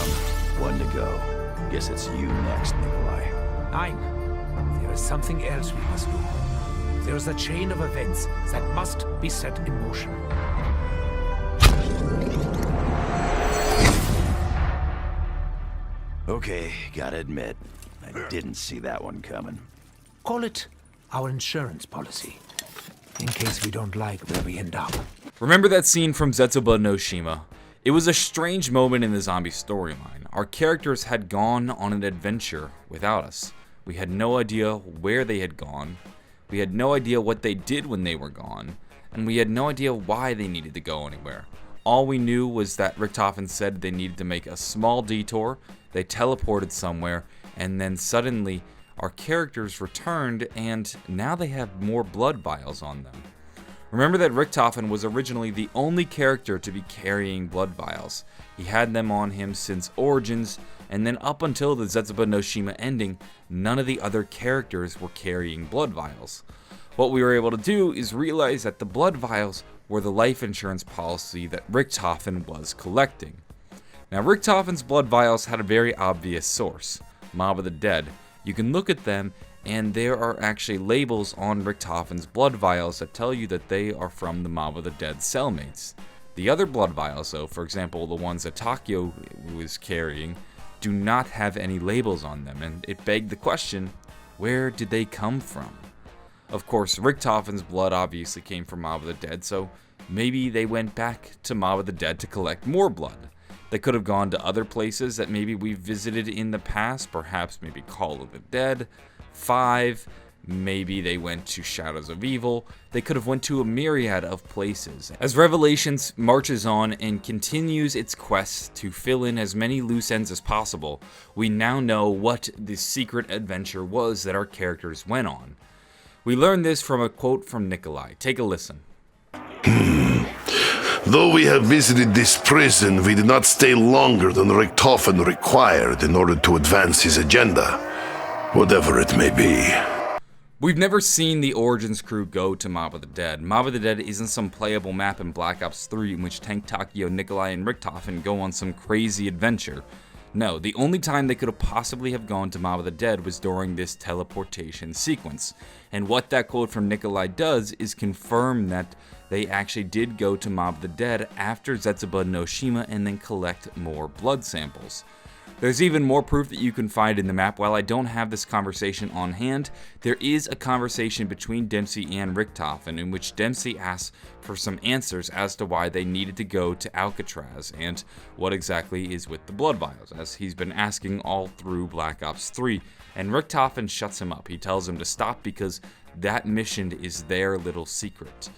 down. One to go. Guess it's you next, Nikolai. Nein. There is something else we must do. There is a chain of events that must be set in motion. Okay, gotta admit, I didn't see that one coming. Call it our insurance policy, in case we don't like where we end up. Remember that scene from Zetsubou No Shima? It was a strange moment in the zombie storyline. Our characters had gone on an adventure without us. We had no idea where they had gone. We had no idea what they did when they were gone. And we had no idea why they needed to go anywhere. All we knew was that Richtofen said they needed to make a small detour, they teleported somewhere, and then suddenly our characters returned and now they have more blood vials on them. Remember that Richtofen was originally the only character to be carrying blood vials. He had them on him since Origins, and then up until the Zetsubou No Shima ending, none of the other characters were carrying blood vials. What we were able to do is realize that the blood vials were the life insurance policy that Richtofen was collecting. Now, Richtofen's blood vials had a very obvious source, Mob of the Dead. You can look at them, and there are actually labels on Richtofen's blood vials that tell you that they are from the Mob of the Dead cellmates. The other blood vials, though, for example, the ones that Takio was carrying, do not have any labels on them, and it begged the question, where did they come from? Of course, Richtofen's blood obviously came from Mob of the Dead, so maybe they went back to Mob of the Dead to collect more blood. They could have gone to other places that maybe we've visited in the past, perhaps maybe Call of the Dead, 5, maybe they went to Shadows of Evil. They could have went to a myriad of places. As Revelations marches on and continues its quest to fill in as many loose ends as possible, we now know what the secret adventure was that our characters went on. We learned this from a quote from Nikolai. Take a listen. Though we have visited this prison, we did not stay longer than Richtofen required in order to advance his agenda, whatever it may be. We've never seen the Origins crew go to Mob of the Dead. Mob of the Dead isn't some playable map in Black Ops 3 in which Tank Takio, Nikolai, and Richtofen go on some crazy adventure. No, the only time they could have possibly have gone to Mob of the Dead was during this teleportation sequence. And what that quote from Nikolai does is confirm that they actually did go to Mob of the Dead after Zetsubou No Shima and then collect more blood samples. There's even more proof that you can find in the map. While I don't have this conversation on hand, there is a conversation between Dempsey and Richtofen in which Dempsey asks for some answers as to why they needed to go to Alcatraz and what exactly is with the blood vials, as he's been asking all through Black Ops 3, and Richtofen shuts him up. He tells him to stop because that mission is their little secret.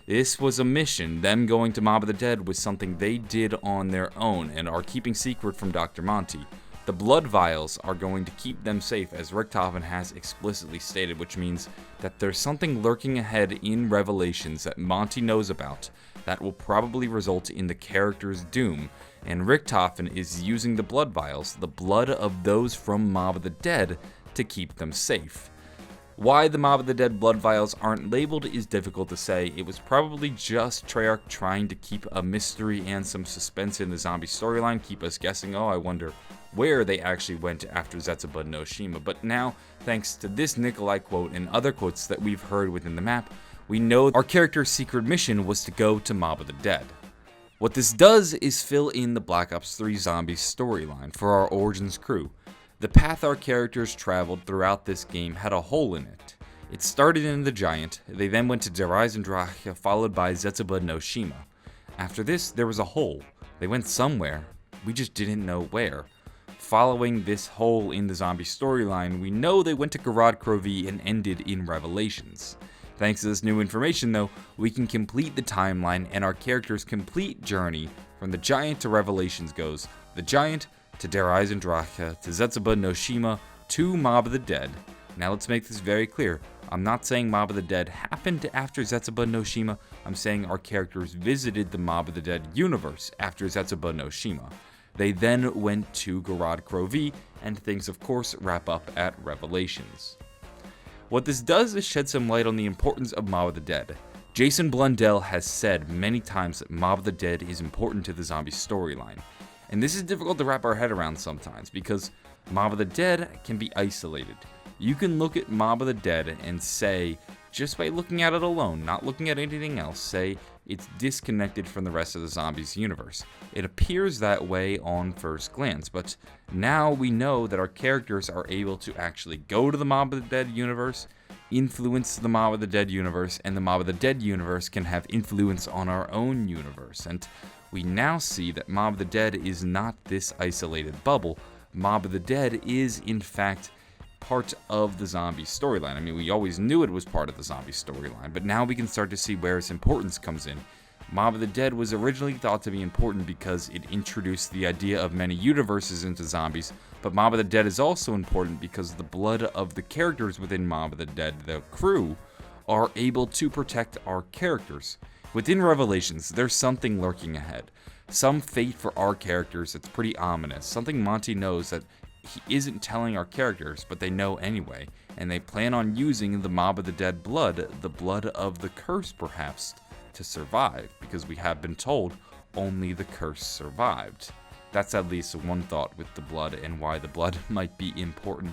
This was a mission. Them going to Mob of the Dead was something they did on their own and are keeping secret from Dr. Monty. The blood vials are going to keep them safe, as Richtofen has explicitly stated, which means that there's something lurking ahead in Revelations that Monty knows about that will probably result in the character's doom, and Richtofen is using the blood vials, the blood of those from Mob of the Dead, to keep them safe. Why the Mob of the Dead blood vials aren't labeled is difficult to say. It was probably just Treyarch trying to keep a mystery and some suspense in the zombie storyline, keep us guessing, oh, I wonder where they actually went after Zetsubou No Shima. But now, thanks to this Nikolai quote and other quotes that we've heard within the map, we know our character's secret mission was to go to Mob of the Dead. What this does is fill in the Black Ops 3 zombies storyline for our Origins crew. The path our characters traveled throughout this game had a hole in it. It started in the Giant, they then went to Der Eisendrache, followed by Zetsubou No Shima. After this, there was a hole. They went somewhere, we just didn't know where. Following this hole in the zombie storyline, we know they went to Gorod Krovi and ended in Revelations. Thanks to this new information though, we can complete the timeline, and our character's complete journey from the Giant to Revelations goes the Giant to Der Eisendrache, to Zetsubou No Shima, to Mob of the Dead. Now let's make this very clear. I'm not saying Mob of the Dead happened after Zetsubou No Shima, I'm saying our characters visited the Mob of the Dead universe after Zetsubou No Shima. They then went to Gorod Krovi, and things of course wrap up at Revelations. What this does is shed some light on the importance of Mob of the Dead. Jason Blundell has said many times that Mob of the Dead is important to the zombie storyline. And this is difficult to wrap our head around sometimes because Mob of the Dead can be isolated. You can look at Mob of the Dead and say, just by looking at it alone, not looking at anything else, say it's disconnected from the rest of the zombies universe. It appears that way on first glance, but now we know that our characters are able to actually go to the Mob of the Dead universe, influence the Mob of the Dead universe, and the Mob of the Dead universe can have influence on our own universe. And we now see that Mob of the Dead is not this isolated bubble. Mob of the Dead is, in fact, part of the zombie storyline. I mean, we always knew it was part of the zombie storyline, but now we can start to see where its importance comes in. Mob of the Dead was originally thought to be important because it introduced the idea of many universes into zombies, but Mob of the Dead is also important because the blood of the characters within Mob of the Dead, the crew, are able to protect our characters. Within Revelations, there's something lurking ahead. Some fate for our characters that's pretty ominous. Something Monty knows that he isn't telling our characters, but they know anyway, and they plan on using the Mob of the Dead blood, the blood of the curse perhaps, to survive, because we have been told only the curse survived. That's at least one thought with the blood and why the blood might be important.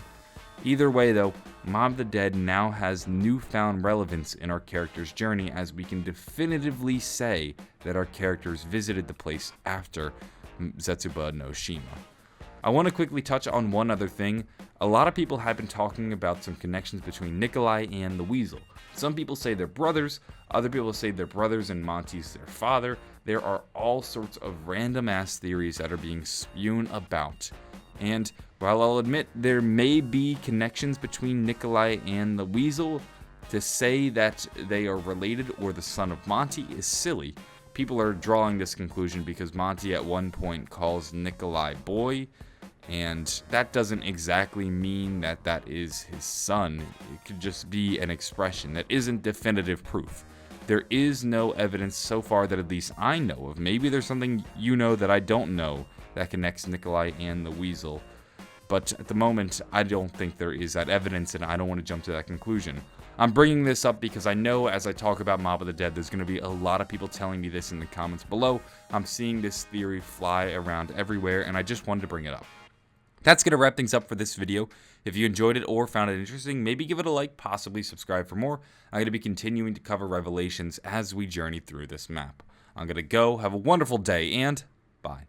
Either way though, Mob of the Dead now has newfound relevance in our character's journey, as we can definitively say that our characters visited the place after Zetsubou No Shima. I want to quickly touch on one other thing. A lot of people have been talking about some connections between Nikolai and the Weasel. Some people say they're brothers, other people say they're brothers and Monty's their father. There are all sorts of random ass theories that are being spewed about. And while I'll admit there may be connections between Nikolai and the Weasel, to say that they are related or the son of Monty is silly. People are drawing this conclusion because Monty at one point calls Nikolai boy, and that doesn't exactly mean that that is his son. It could just be an expression that isn't definitive proof. There is no evidence so far that at least I know of. Maybe there's something you know that I don't know that connects Nikolai and the Weasel, but at the moment I don't think there is that evidence, and I don't want to jump to that conclusion. I'm bringing this up because I know as I talk about Mob of the Dead, there's going to be a lot of people telling me this in the comments below. I'm seeing this theory fly around everywhere, and I just wanted to bring it up. That's going to wrap things up for this video. If you enjoyed it or found it interesting, maybe give it a like, possibly subscribe for more. I'm going to be continuing to cover Revelations as we journey through this map. I'm going to go, have a wonderful day, and bye.